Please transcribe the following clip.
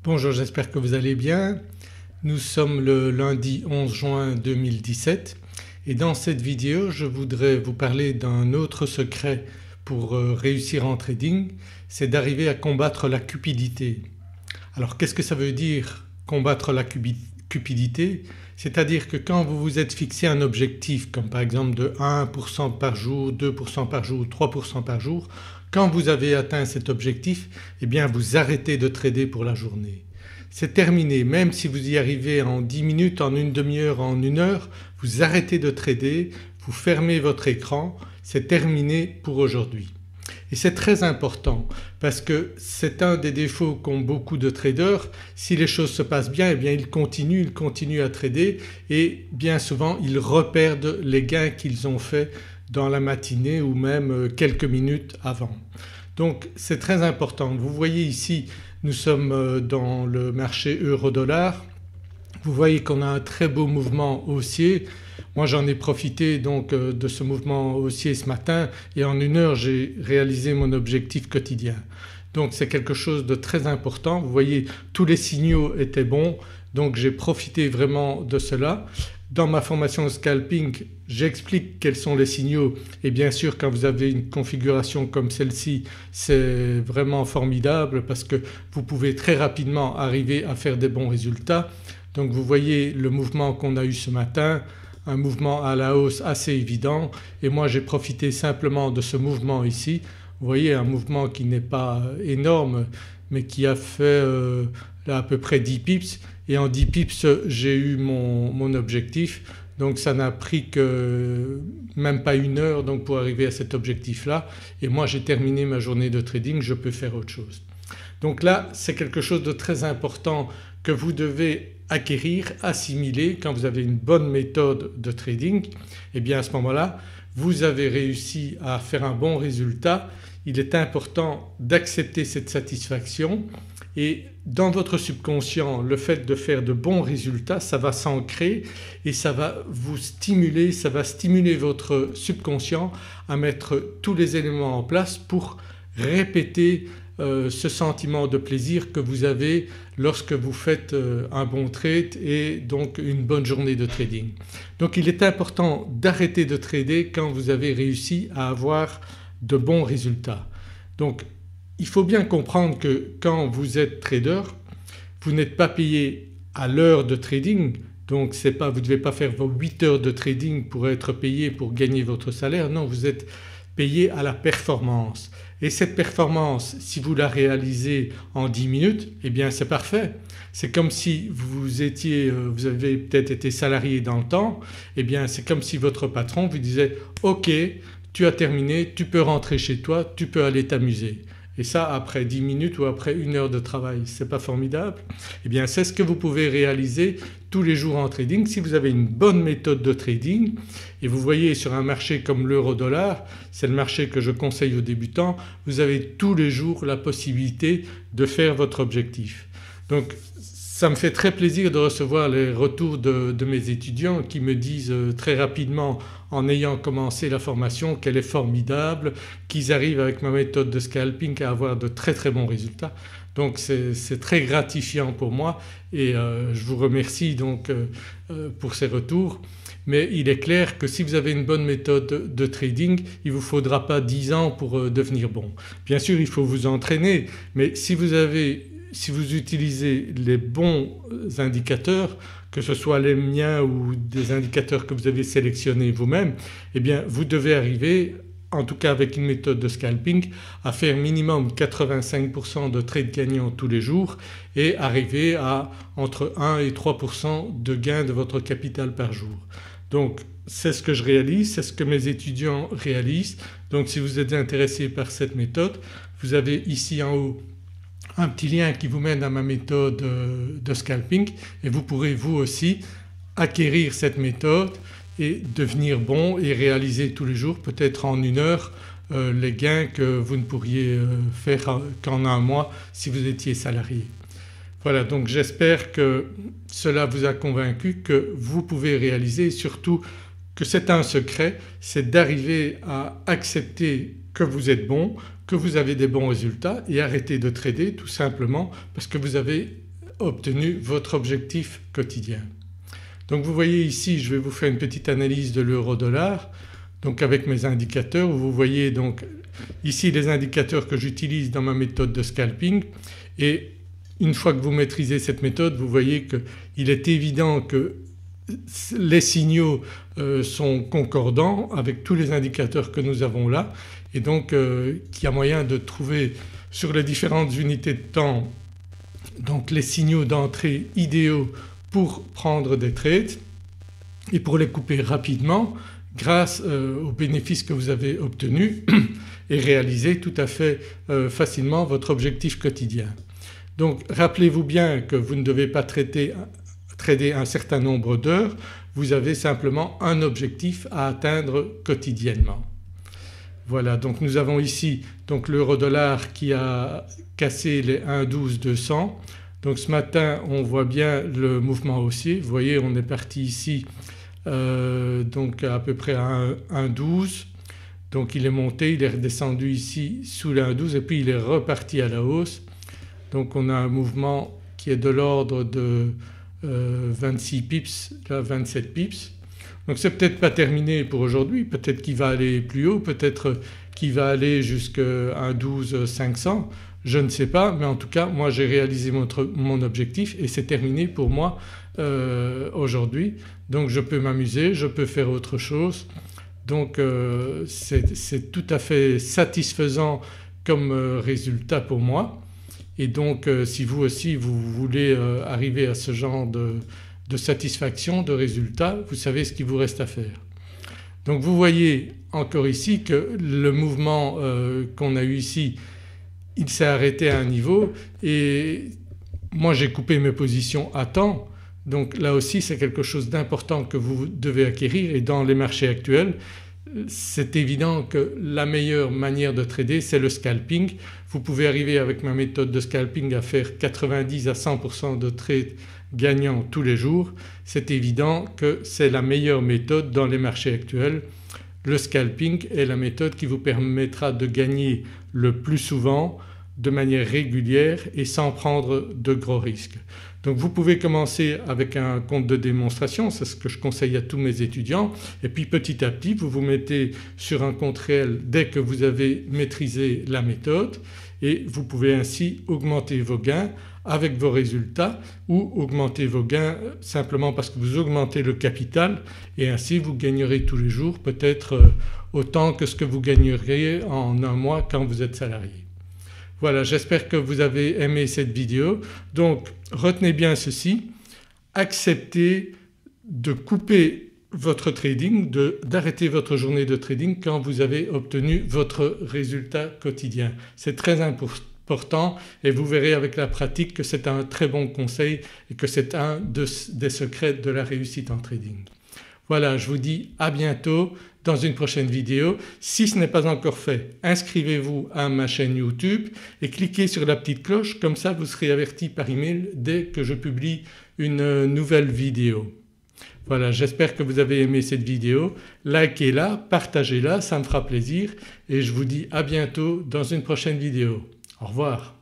Bonjour, j'espère que vous allez bien. Nous sommes le lundi 11 juin 2017 et dans cette vidéo je voudrais vous parler d'un autre secret pour réussir en trading, c'est d'arriver à combattre la cupidité. Alors qu'est-ce que ça veut dire combattre la cupidité? C'est-à-dire que quand vous vous êtes fixé un objectif comme par exemple de 1% par jour, 2% par jour, 3% par jour, quand vous avez atteint cet objectif, eh bien vous arrêtez de trader pour la journée. C'est terminé, même si vous y arrivez en 10 minutes, en une demi-heure, en une heure, vous arrêtez de trader, vous fermez votre écran, c'est terminé pour aujourd'hui. Et c'est très important parce que c'est un des défauts qu'ont beaucoup de traders. Si les choses se passent bien, eh bien ils continuent à trader et bien souvent ils reperdent les gains qu'ils ont faits dans la matinée ou même quelques minutes avant. Donc c'est très important. Vous voyez ici nous sommes dans le marché euro-dollar. Vous voyez qu'on a un très beau mouvement haussier. Moi j'en ai profité donc de ce mouvement haussier ce matin et en une heure j'ai réalisé mon objectif quotidien. Donc c'est quelque chose de très important. Vous voyez tous les signaux étaient bons donc j'ai profité vraiment de cela. Dans ma formation scalping j'explique quels sont les signaux et bien sûr quand vous avez une configuration comme celle-ci c'est vraiment formidable parce que vous pouvez très rapidement arriver à faire des bons résultats. Donc vous voyez le mouvement qu'on a eu ce matin, un mouvement à la hausse assez évident et moi j'ai profité simplement de ce mouvement ici. Vous voyez un mouvement qui n'est pas énorme mais qui a fait là à peu près 10 pips et en 10 pips j'ai eu mon objectif. Donc ça n'a pris que même pas une heure donc pour arriver à cet objectif-là et moi j'ai terminé ma journée de trading, je peux faire autre chose. Donc là c'est quelque chose de très important que vous devez acquérir, assimiler. Quand vous avez une bonne méthode de trading, eh bien à ce moment-là vous avez réussi à faire un bon résultat. Il est important d'accepter cette satisfaction et dans votre subconscient le fait de faire de bons résultats ça va s'ancrer et ça va vous stimuler, ça va stimuler votre subconscient à mettre tous les éléments en place pour répéter ce sentiment de plaisir que vous avez lorsque vous faites un bon trade et donc une bonne journée de trading. Donc il est important d'arrêter de trader quand vous avez réussi à avoir de bons résultats. Donc il faut bien comprendre que quand vous êtes trader vous n'êtes pas payé à l'heure de trading donc vous ne devez pas faire vos 8 heures de trading pour être payé pour gagner votre salaire. Non, vous êtes payé à la performance et cette performance si vous la réalisez en 10 minutes eh bien c'est parfait. C'est comme si vous avez peut-être été salarié dans le temps, eh bien c'est comme si votre patron vous disait ok tu as terminé, tu peux rentrer chez toi, tu peux aller t'amuser. Et ça après 10 minutes ou après une heure de travail, c'est pas formidable? Eh bien c'est ce que vous pouvez réaliser tous les jours en trading si vous avez une bonne méthode de trading. Et vous voyez sur un marché comme l'euro-dollar, c'est le marché que je conseille aux débutants, vous avez tous les jours la possibilité de faire votre objectif. Donc ça me fait très plaisir de recevoir les retours de mes étudiants qui me disent très rapidement en ayant commencé la formation qu'elle est formidable, qu'ils arrivent avec ma méthode de scalping à avoir de très bons résultats. Donc c'est très gratifiant pour moi et je vous remercie donc pour ces retours. Mais il est clair que si vous avez une bonne méthode de trading il ne vous faudra pas 10 ans pour devenir bon. Bien sûr il faut vous entraîner mais si vous utilisez les bons indicateurs, que ce soit les miens ou des indicateurs que vous avez sélectionnés vous-même, eh bien vous devez arriver, en tout cas avec une méthode de scalping, à faire minimum 85% de trades gagnants tous les jours et arriver à entre 1 et 3% de gain de votre capital par jour. Donc c'est ce que je réalise, c'est ce que mes étudiants réalisent. Donc si vous êtes intéressé par cette méthode, vous avez ici en haut un petit lien qui vous mène à ma méthode de scalping et vous pourrez vous aussi acquérir cette méthode et devenir bon et réaliser tous les jours peut-être en une heure les gains que vous ne pourriez faire qu'en un mois si vous étiez salarié. Voilà donc j'espère que cela vous a convaincu que vous pouvez réaliser et surtout que c'est un secret, c'est d'arriver à accepter que vous êtes bon, que vous avez des bons résultats et arrêter de trader tout simplement parce que vous avez obtenu votre objectif quotidien. Donc vous voyez ici, je vais vous faire une petite analyse de l'euro-dollar donc avec mes indicateurs. Vous voyez donc ici les indicateurs que j'utilise dans ma méthode de scalping, et une fois que vous maîtrisez cette méthode, vous voyez qu'il est évident que les signaux sont concordants avec tous les indicateurs que nous avons là, et donc qu'il y a moyen de trouver sur les différentes unités de temps donc les signaux d'entrée idéaux pour prendre des trades et pour les couper rapidement grâce aux bénéfices que vous avez obtenus et réaliser tout à fait facilement votre objectif quotidien. Donc rappelez-vous bien que vous ne devez pas trader un certain nombre d'heures, vous avez simplement un objectif à atteindre quotidiennement. Voilà, donc nous avons ici donc l'euro-dollar qui a cassé les 1,12-200. Donc ce matin on voit bien le mouvement haussier, vous voyez on est parti ici donc à peu près à 1,12, donc il est monté, il est redescendu ici sous les 1,12 et puis il est reparti à la hausse. Donc on a un mouvement qui est de l'ordre de 26 pips, là 27 pips. Donc c'est peut-être pas terminé pour aujourd'hui, peut-être qu'il va aller plus haut, peut-être qu'il va aller jusqu'à 1,12 500, je ne sais pas, mais en tout cas moi j'ai réalisé mon objectif et c'est terminé pour moi aujourd'hui. Donc je peux m'amuser, je peux faire autre chose. Donc c'est tout à fait satisfaisant comme résultat pour moi. Et donc si vous aussi vous voulez arriver à ce genre de satisfaction, de résultat, vous savez ce qu'il vous reste à faire. Donc vous voyez encore ici que le mouvement qu'on a eu ici, il s'est arrêté à un niveau et moi j'ai coupé mes positions à temps. Donc là aussi c'est quelque chose d'important que vous devez acquérir, et dans les marchés actuels c'est évident que la meilleure manière de trader c'est le scalping. Vous pouvez arriver avec ma méthode de scalping à faire 90 à 100% de trades gagnants tous les jours. C'est évident que c'est la meilleure méthode dans les marchés actuels. Le scalping est la méthode qui vous permettra de gagner le plus souvent, de manière régulière et sans prendre de gros risques. Donc vous pouvez commencer avec un compte de démonstration, c'est ce que je conseille à tous mes étudiants, et puis petit à petit vous vous mettez sur un compte réel dès que vous avez maîtrisé la méthode, et vous pouvez ainsi augmenter vos gains avec vos résultats ou augmenter vos gains simplement parce que vous augmentez le capital, et ainsi vous gagnerez tous les jours peut-être autant que ce que vous gagneriez en un mois quand vous êtes salarié. Voilà, j'espère que vous avez aimé cette vidéo. Donc retenez bien ceci, acceptez de couper votre trading, d'arrêter votre journée de trading quand vous avez obtenu votre résultat quotidien. C'est très important et vous verrez avec la pratique que c'est un très bon conseil et que c'est un des secrets de la réussite en trading. Voilà, je vous dis à bientôt dans une prochaine vidéo. Si ce n'est pas encore fait, inscrivez-vous à ma chaîne YouTube et cliquez sur la petite cloche, comme ça vous serez averti par email dès que je publie une nouvelle vidéo. Voilà, j'espère que vous avez aimé cette vidéo. Likez-la, partagez-la, ça me fera plaisir, et je vous dis à bientôt dans une prochaine vidéo. Au revoir.